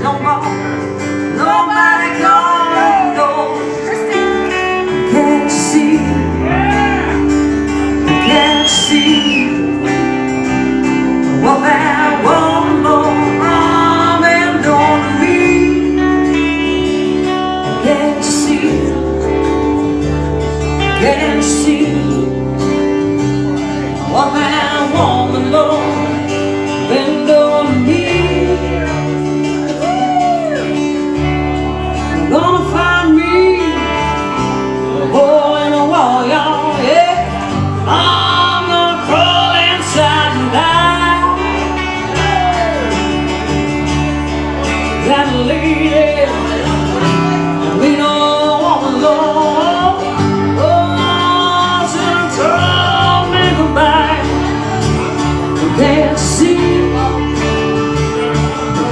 Nobody gonna know. Can't you see? Can't you see what that one love and on me? Can't you see? Can't you see what that woman Lord been doing to me? Gonna find me a hole in the wall, y'all, yeah. I'm gonna crawl inside and die. That lady, we know woman, Lord, oh, she'll tell me goodbye. Can't see,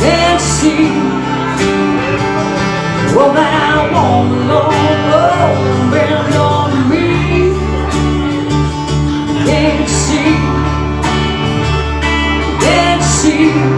can't see. Well, that woman, Lord, been on me. Can't see, can't see.